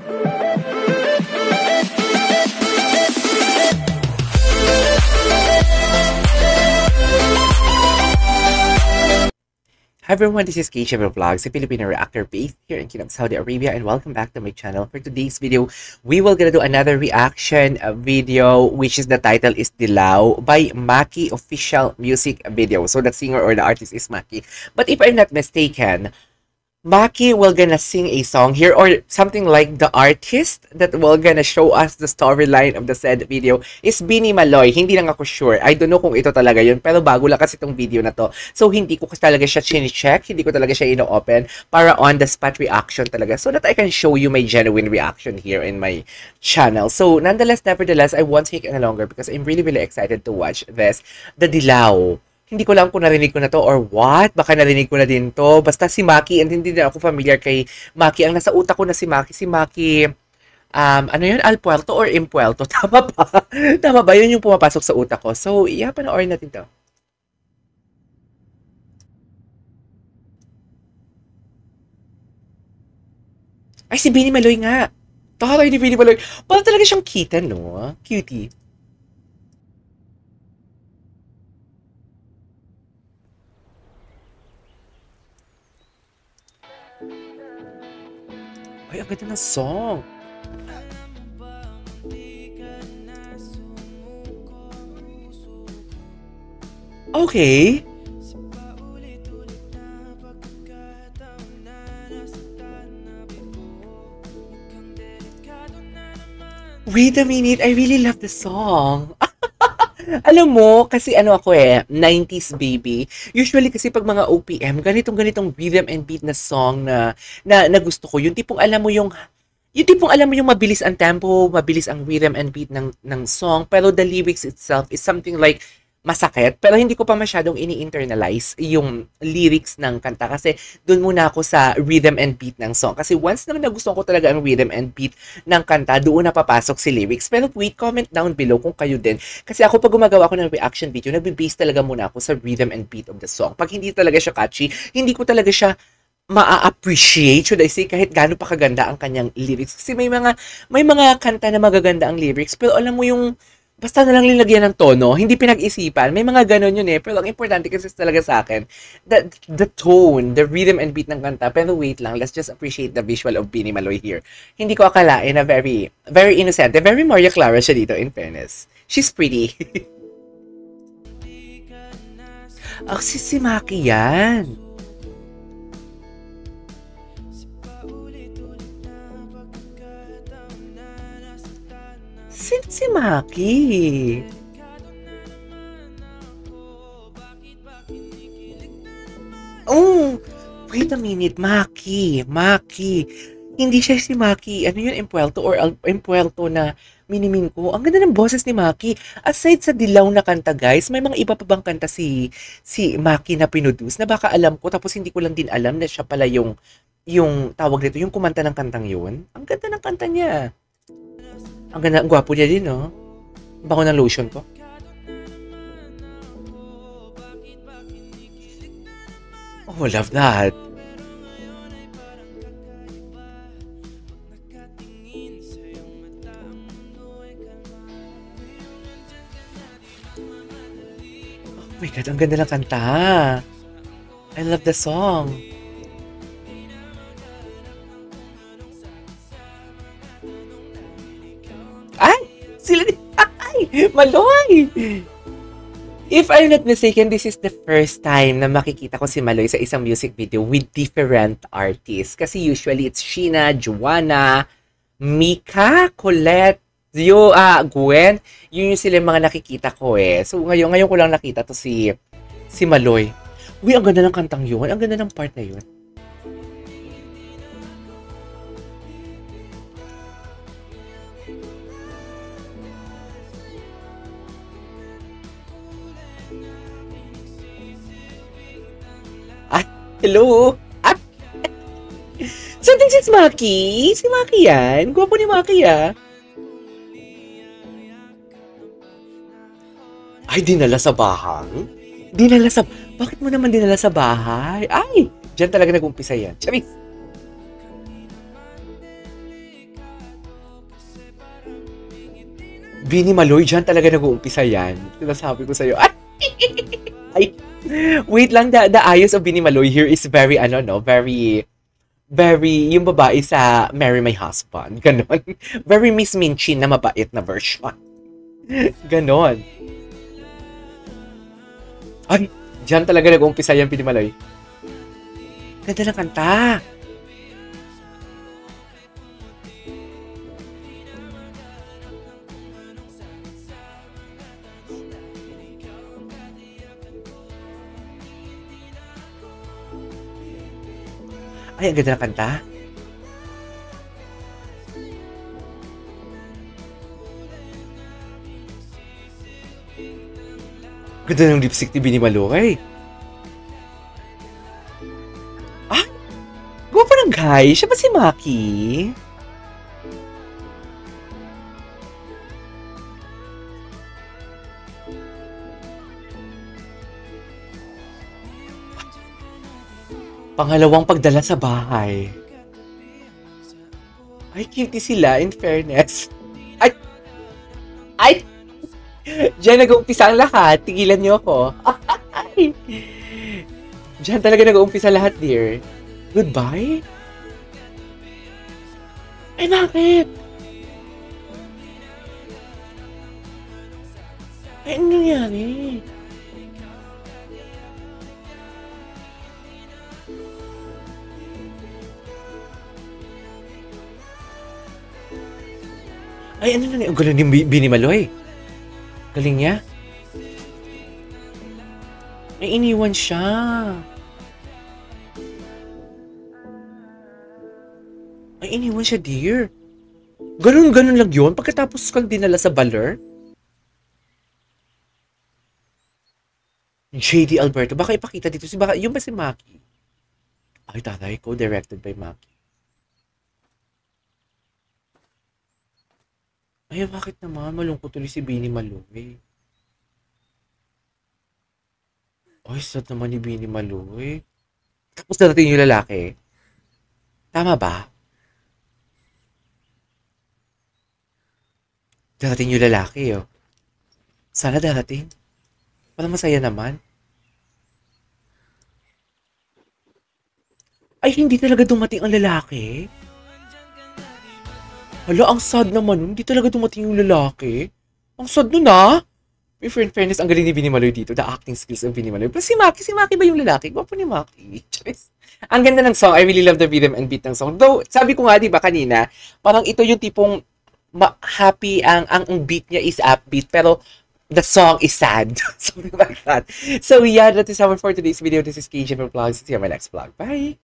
Hi everyone, this is Keisha Vlogs, a Filipino reactor based here in Kingdom, Saudi Arabia, and welcome back to my channel. For today's video, we will gonna do another reaction video, which is the title is Dilaw by Maki official music video. So the singer or the artist is Maki. But if I'm not mistaken, Maki will gonna sing a song here or something like the artist that will gonna show us the storyline of the said video is Bini Maloy. Hindi lang ako sure. I don't know kung ito talaga yun, pero bago lang kasi itong video na to. So hindi ko talaga siya chine-check, hindi ko talaga siya ino-open para on the spot reaction talaga so that I can show you my genuine reaction here in my channel. So nevertheless, I won't take any longer because I'm really excited to watch this. The Dilaw. Hindi ko lang kung narinig ko na to or what. Baka narinig ko na din to. Basta si Maki, and hindi na ako familiar kay Maki. Ang nasa utak ko na si Maki, ano yun? Alpuerto or Impuerto? Tama ba? Tama ba? Yun yung pumapasok sa utak ko. So, panoorin natin to. Ay, si Bini Maloy nga. Taray ni Bini Maloy. Parang talaga siyang kita, no? Cutie. Ay, ang ganda ng song. Okay. Wait a minute, I really love the song. Alam mo, kasi ano ako 90s baby. Usually kasi pag mga OPM, ganitong rhythm and beat na song na gusto ko. Yung tipong alam mo yung mabilis ang tempo, mabilis ang rhythm and beat ng song, pero the lyrics itself is something like masakit, pero hindi ko pa masyadong ini-internalize yung lyrics ng kanta kasi doon muna ako sa rhythm and beat ng song. Kasi once na nagustuhan ko talaga ang rhythm and beat ng kanta, doon na papasok si lyrics. Pero wait, comment down below kung kayo din. Kasi ako pag gumagawa ako ng reaction video, nagbe-base talaga muna ako sa rhythm and beat of the song. Pag hindi talaga siya catchy, hindi ko talaga siya ma-appreciate, should I say, kahit gaano pa kaganda ang kanyang lyrics. Kasi may mga kanta na magaganda ang lyrics, pero alam mo yung basta na lang nilagyan ng tono, hindi pinag-isipan. May mga ganon yun pero ang importante kasi talaga sa akin, the tone, the rhythm and beat ng kanta. Pero wait lang, let's just appreciate the visual of Bini Maloy here. Hindi ko akalain na very innocent, very Maria Clara siya dito, in fairness. She's pretty. Si Maki yan. Si Maki. Oh, wait a minute. Maki. Hindi siya si Maki. Ano yun? Impuerto or Impuerto na minimin ko. Ang ganda ng boses ni Maki. Aside sa Dilaw na kanta, guys, may mga iba pa bang kanta si Maki na pinuduce na baka alam ko tapos hindi ko lang din alam na siya pala yung tawag nito, yung kumanta ng kantang yun. Ang ganda ng kanta niya. Ang ganda, ang gwapo niya din, no? Bango ng lotion ko. Oh, love that. Oh my God, ang ganda ng kanta. I love the song. Sila din. Ay! Maloy! If I'm not mistaken, this is the first time na makikita ko si Maloy sa isang music video with different artists. Kasi usually it's Sheena, Joanna, Mika, Colette, Gwen. Yun yung sila mga nakikita ko So ngayon ko lang nakita to si Maloy. Uy, ang ganda ng kantang yun. Ang ganda ng part na yun. Hello? Something si Maki? Si Maki yan? Gwapo ni Maki Ay, dinala sa bahay? Bakit mo naman dinala sa bahay? Ay, diyan talaga nag-umpisa yan. Charis! Bini Maloy, dyan talaga nag-uumpisa yan. Sinasabi ko sa'yo. Ay, wait lang, the ayos of Bini Maloy here is very, very, yung babae sa Marry My Husband. Ganon. Very Miss Minchin na mabait na version. Ganon. Ay, dyan talaga nag-uumpisa yan, Bini Maloy. Ganda ng kanta. Ay, ang ganda ng kanta. Ganda ng lipstick ni Bini Maloy. Ah, gwapo ng guy. Siya ba si Maki? Pangalawang pagdala sa bahay. Ay, cutie sila, in fairness. Ay! Ay! Diyan nag-uumpisa ang lahat. Tigilan niyo ako. Ay! Diyan talaga nag-uumpisa lahat, dear. Goodbye? Ay, bakit? Ay, ano nangyari? Ay, ano na? Ang galing ni Bini Maloy. Galing niya. Ay, iniwan siya. Ay, iniwan siya, dear. Ganun lang yun. Pagkatapos kang dinala sa baler. JD Alberto. Baka ipakita dito. Yung ba si Maki? Ay, tatay ko. Directed by Maki. Ay, bakit naman? Malungkot tuloy si Bini Maloy. Ay, sad naman ni Bini Maloy. Tapos darating yung lalaki. Tama ba? Darating yung lalaki, oh. Sana darating. Para masaya naman. Ay, hindi talaga dumating ang lalaki. Hala, ang sad naman nun. Hindi talaga dumating yung lalaki. Ang sad nun, ah. In fairness, ang galing ni Bini Maloy dito. The acting skills of Bini Maloy. Plus si Maki ba yung lalaki? Gwapo ni Maki. Ang ganda ng song. I really love the rhythm and beat ng song. Though, sabi ko nga, di ba, kanina, parang ito yung tipong happy, ang beat niya is upbeat, pero the song is sad. Something like that. So yeah, that is our for today's video. This is KJ Vlogs. See you on my next vlog. Bye!